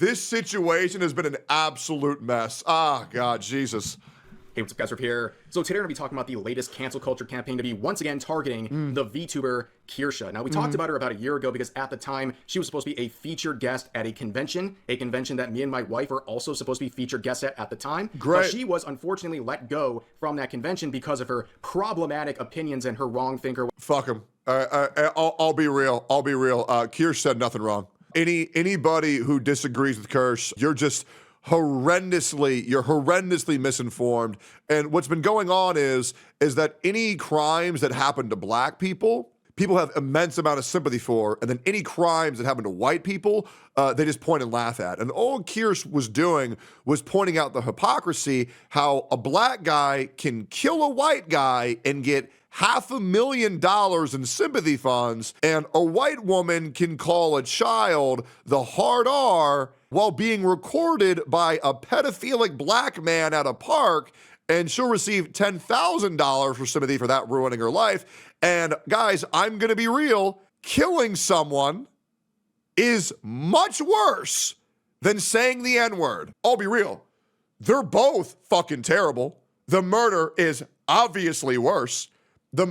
This situation has been an absolute mess. Ah, God, Jesus. Hey, what's up, guys? Rip here. So today we're going to be talking about the latest cancel culture campaign to be once again targeting the VTuber Kirsche. Now, we talked about her about a year ago because at the time she was supposed to be a featured guest at a convention that me and my wife were also supposed to be featured guests at the time. Great. But she was unfortunately let go from that convention because of her problematic opinions and her wrong thinker. Fuck him. I'll be real. Kirsche said nothing wrong. Anybody who disagrees with Kirsche, you're horrendously misinformed. And what's been going on is that any crimes that happen to black people have immense amount of sympathy for, and then any crimes that happen to white people, they just point and laugh at. And all Kirsche was doing was pointing out the hypocrisy, how a black guy can kill a white guy and get $500,000 in sympathy funds, and a white woman can call a child the hard R while being recorded by a pedophilic black man at a park, and she'll receive $10,000 for sympathy for that ruining her life. And guys, I'm gonna be real, killing someone is much worse than saying the N-word. I'll be real. They're both fucking terrible. The murder is obviously worse. But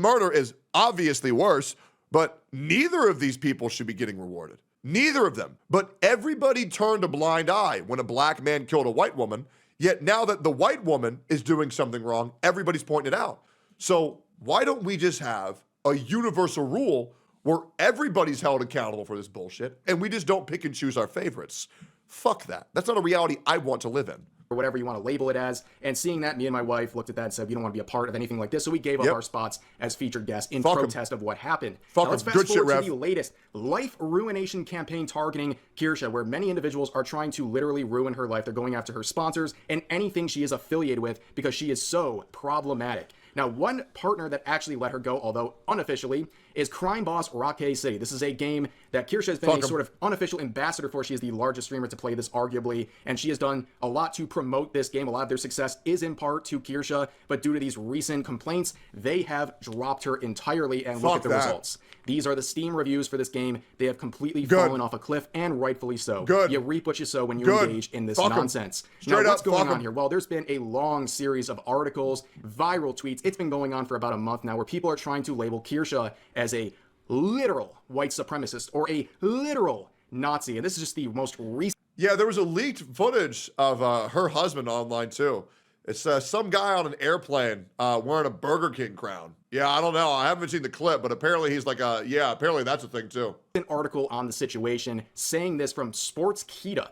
neither of these people should be getting rewarded. Neither of them. But everybody turned a blind eye when a black man killed a white woman, yet now that the white woman is doing something wrong, everybody's pointing it out. So why don't we just have a universal rule where everybody's held accountable for this bullshit, and we just don't pick and choose our favorites? Fuck that. That's not a reality I want to live in. Or whatever you want to label it as. And seeing that, me and my wife looked at that and said, we don't want to be a part of anything like this. So we gave up our spots as featured guests in protest of what happened. Now let's fast forward to the latest life ruination campaign targeting Kirsche, where many individuals are trying to literally ruin her life. They're going after her sponsors and anything she is affiliated with because she is so problematic. Now, one partner that actually let her go, although unofficially, is Crime Boss Rocket City. This is a game that Kirsche has been a sort of unofficial ambassador for. She is the largest streamer to play this, arguably, and she has done a lot to promote this game. A lot of their success is in part to Kirsche, but due to these recent complaints, they have dropped her entirely, and look at the results. These are the Steam reviews for this game. They have completely fallen off a cliff, and rightfully so. You reap what you sow when you engage in this nonsense. Now, what's going on here? Well, there's been a long series of articles, viral tweets. It's been going on for about a month now, where people are trying to label Kirsche as a literal white supremacist or a literal Nazi. And this is just the most recent. Yeah, there was a leaked footage of her husband online too. It's some guy on an airplane wearing a Burger King crown. Yeah, I don't know. I haven't seen the clip, but apparently he's like apparently that's a thing too. An article on the situation saying this from Sportskita.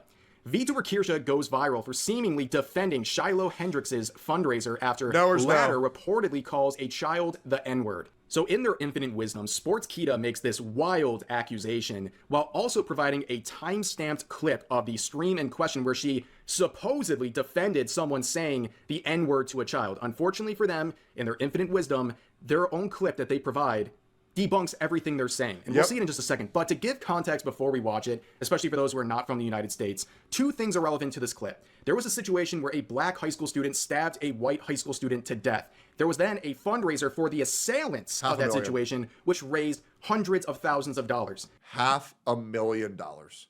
VTuber Kirsche goes viral for seemingly defending Shiloh Hendrix's fundraiser after latter reportedly calls a child the N-word. So in their infinite wisdom, Sportskita makes this wild accusation while also providing a time-stamped clip of the stream in question where she supposedly defended someone saying the N-word to a child. Unfortunately for them, in their infinite wisdom, their own clip that they provide debunks everything they're saying. And we'll see it in just a second. But to give context before we watch it, especially for those who are not from the United States, two things are relevant to this clip. There was a situation where a black high school student stabbed a white high school student to death. There was then a fundraiser for the assailants of that situation, which raised hundreds of thousands of dollars. $500,000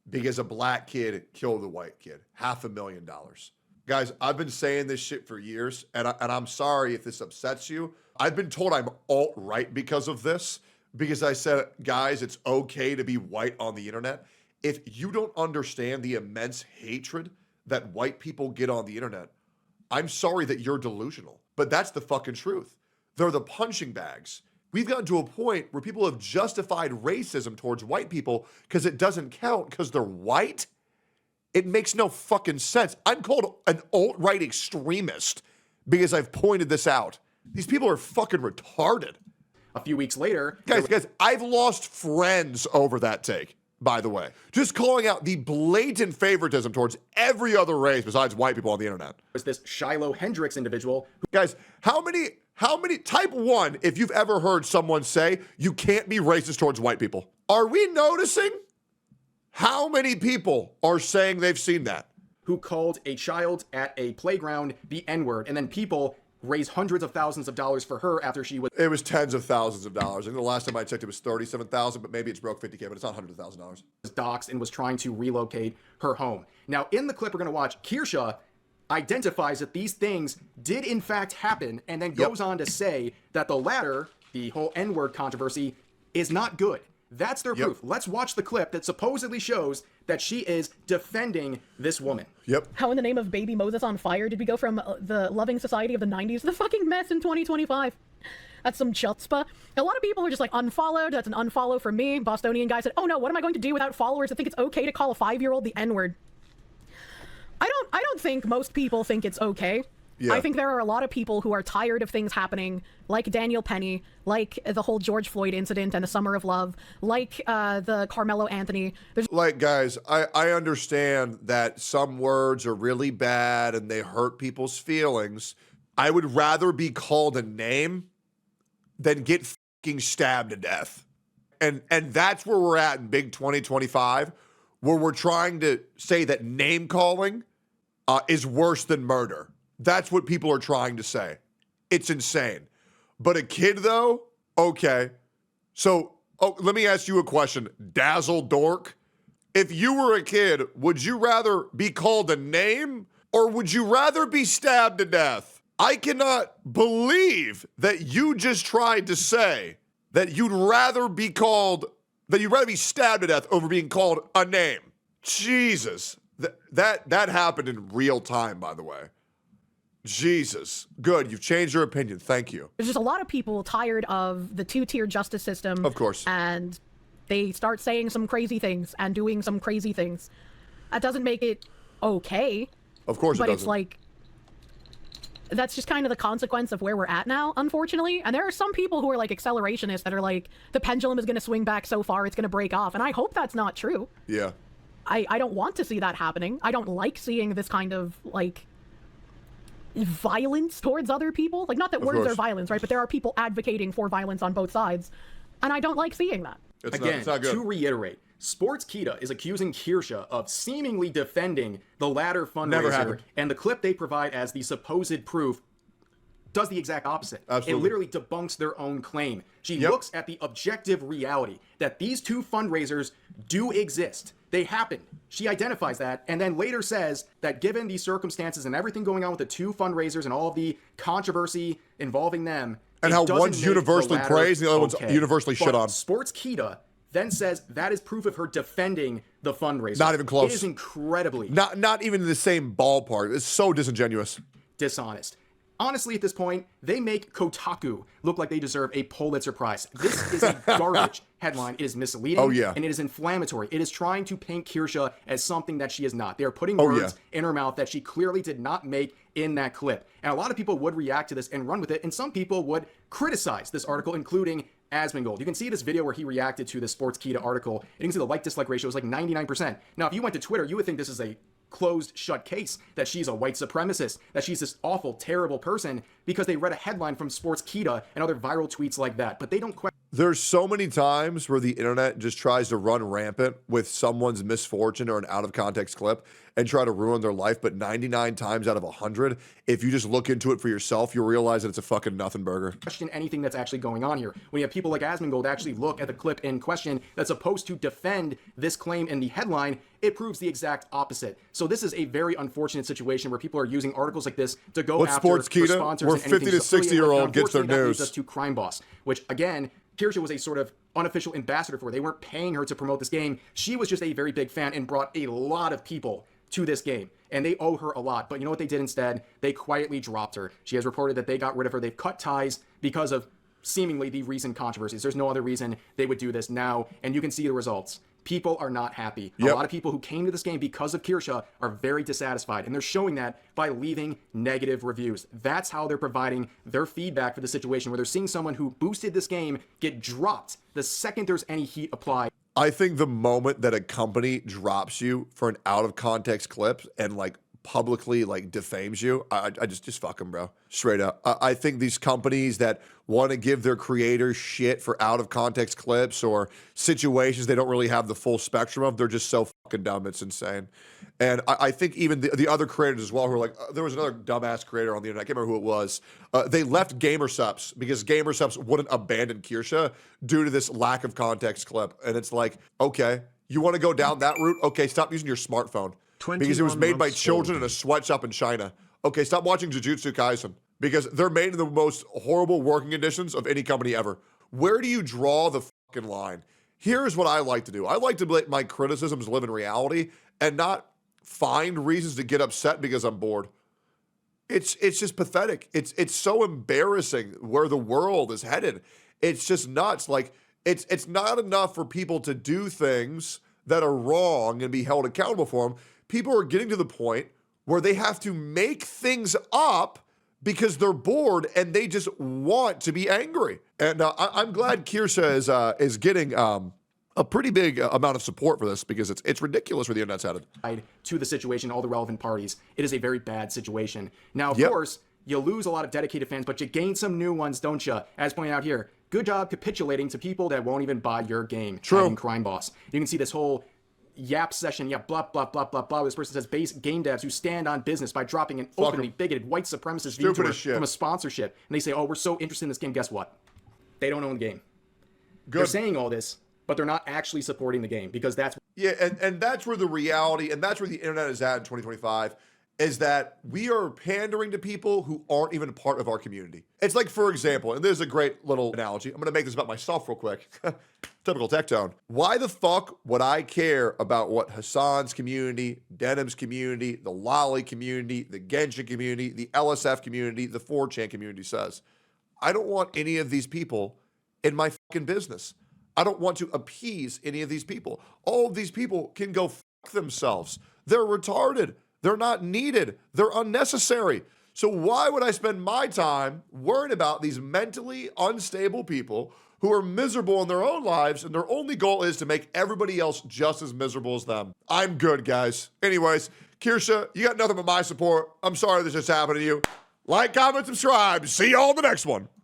because a black kid killed a white kid. $500,000. Guys, I've been saying this shit for years, and I'm sorry if this upsets you. I've been told I'm alt-right because of this, because I said, guys, it's okay to be white on the internet. If you don't understand the immense hatred that white people get on the internet, I'm sorry that you're delusional. But that's the fucking truth. They're the punching bags. We've gotten to a point where people have justified racism towards white people because it doesn't count because they're white. It makes no fucking sense. I'm called an alt-right extremist because I've pointed this out. These people are fucking retarded. A few weeks later... Guys, I've lost friends over that take, by the way. Just calling out the blatant favoritism towards every other race besides white people on the internet. There's this Shiloh Hendrix individual. Guys, how many, type 1, if you've ever heard someone say, you can't be racist towards white people. Are we noticing? How many people are saying they've seen that? Who called a child at a playground the N-word, and then people raise hundreds of thousands of dollars for her after she was. It was tens of thousands of dollars. I think the last time I checked, it was 37,000, but maybe it's broke 50K, but it's not $100,000. Doxxed and was trying to relocate her home. Now, in the clip we're going to watch, Kirsche identifies that these things did in fact happen, and then goes on to say that the latter, the whole N-word controversy, is not good. That's their proof. Let's watch the clip that supposedly shows that she is defending this woman. How in the name of Baby Moses on Fire did we go from the loving society of the 90s to the fucking mess in 2025? That's some chutzpah. A lot of people are just like, unfollowed. That's an unfollow from me. Bostonian guy said, oh no, what am I going to do without followers? I think it's okay to call a 5-year-old the N-word. I don't think most people think it's okay. I think there are a lot of people who are tired of things happening, like Daniel Penny, like the whole George Floyd incident and the Summer of Love, like the Carmelo Anthony. Like, guys, I understand that some words are really bad and they hurt people's feelings. I would rather be called a name than get fucking stabbed to death. And that's where we're at in big 2025, where we're trying to say that name calling is worse than murder. That's what people are trying to say. It's insane. But a kid, though, okay. So let me ask you a question. Dazzle Dork, if you were a kid, would you rather be called a name or would you rather be stabbed to death? I cannot believe that you just tried to say that you'd rather be stabbed to death over being called a name. Jesus. That happened in real time, by the way. Jesus. Good. You've changed your opinion. Thank you. There's just a lot of people tired of the two-tier justice system. Of course. And they start saying some crazy things and doing some crazy things. That doesn't make it okay. Of course it doesn't. But it's like, that's just kind of the consequence of where we're at now, unfortunately. And there are some people who are like accelerationists that are like, the pendulum is going to swing back so far it's going to break off. And I hope that's not true. Yeah. I don't want to see that happening. I don't like seeing this kind of like violence towards other people. Like, not that words are violence, right? But there are people advocating for violence on both sides. And I don't like seeing that. Again, to reiterate, Sportskeeda is accusing Kirsche of seemingly defending the latter fundraiser, and the clip they provide as the supposed proof does the exact opposite. It literally debunks their own claim. She looks at the objective reality that these two fundraisers do exist. They happened. She identifies that, and then later says that given the circumstances and everything going on with the two fundraisers and all of the controversy involving them, and how one's universally praised and the other one's universally shit on. Sportskeeda then says that is proof of her defending the fundraiser. Not even close. It is incredibly not even in the same ballpark. It's so disingenuous. Dishonest. Honestly, at this point, they make Kotaku look like they deserve a Pulitzer Prize. This is a garbage headline. It is misleading, and it is inflammatory. It is trying to paint Kirsche as something that she is not. They are putting words in her mouth that she clearly did not make in that clip. And a lot of people would react to this and run with it, and some people would criticize this article, including Asmongold. You can see this video where he reacted to the Sportskeeda article, and you can see the like-dislike ratio is like 99%. Now, if you went to Twitter, you would think this is a closed shut case, that she's a white supremacist, that she's this awful, terrible person, because they read a headline from Sportskeeda and other viral tweets like that. But they don't question. There's so many times where the internet just tries to run rampant with someone's misfortune or an out of context clip and try to ruin their life. But 99 times out of 100, if you just look into it for yourself, you'll realize that it's a fucking nothing burger. Question anything that's actually going on here. When you have people like Asmongold actually look at the clip in question that's supposed to defend this claim in the headline, it proves the exact opposite. So this is a very unfortunate situation where people are using articles like this to go after sponsors. Where 50 to 60-year-old gets their news. That leads us to Crime Boss, which again, Kirsche was a sort of unofficial ambassador for. They weren't paying her to promote this game. She was just a very big fan and brought a lot of people to this game, and they owe her a lot. But you know what they did instead? They quietly dropped her. She has reported that they got rid of her. They've cut ties because of seemingly the recent controversies. There's no other reason they would do this now, and you can see the results. People are not happy. A lot of people who came to this game because of Kirsche are very dissatisfied, and they're showing that by leaving negative reviews. That's how they're providing their feedback for the situation, where they're seeing someone who boosted this game get dropped the second there's any heat applied. I think the moment that a company drops you for an out of context clip and like publicly like defames you, I just fuck them, bro. Straight up. I think these companies that want to give their creators shit for out of context clips or situations they don't really have the full spectrum of, they're just so fucking dumb. It's insane. And I think even the other creators as well who are like, there was another dumbass creator on the internet, I can't remember who it was. They left Gamersubs because Gamersubs wouldn't abandon Kirsche due to this lack of context clip. And it's like, okay, you want to go down that route? Okay, stop using your smartphone. Because it was made by children in a sweatshop in China. Okay, stop watching Jujutsu Kaisen. Because they're made in the most horrible working conditions of any company ever. Where do you draw the fucking line? Here's what I like to do. I like to let my criticisms live in reality and not find reasons to get upset because I'm bored. It's just pathetic. It's so embarrassing where the world is headed. It's just nuts. Like, it's not enough for people to do things that are wrong and be held accountable for them. People are getting to the point where they have to make things up because they're bored and they just want to be angry. And I'm glad Kirsche is getting a pretty big amount of support for this because it's ridiculous where the internet's headed. To the situation, all the relevant parties, it is a very bad situation. Now, of course, you lose a lot of dedicated fans, but you gain some new ones, don't you? As pointed out here, good job capitulating to people that won't even buy your game. True. Crime Boss. You can see this whole yap session, blah, blah, blah, blah, blah. This person says base game devs who stand on business by dropping an openly bigoted white supremacist VTuber from a sponsorship. And they say, oh, we're so interested in this game. Guess what? They don't own the game. Good. They're saying all this, but they're not actually supporting the game because that's... Yeah, and that's where the reality, and that's where the internet is at in 2025, is that we are pandering to people who aren't even part of our community. It's like, for example, and there's a great little analogy. I'm going to make this about myself real quick. Typical Tectone. Why the fuck would I care about what Hassan's community, Denim's community, the Lolly community, the Genshin community, the LSF community, the 4chan community says? I don't want any of these people in my fucking business. I don't want to appease any of these people. All of these people can go fuck themselves. They're retarded. They're not needed. They're unnecessary. So why would I spend my time worrying about these mentally unstable people who are miserable in their own lives and their only goal is to make everybody else just as miserable as them? I'm good, guys. Anyways, Kirsche, you got nothing but my support. I'm sorry this just happened to you. Like, comment, subscribe. See y'all in the next one.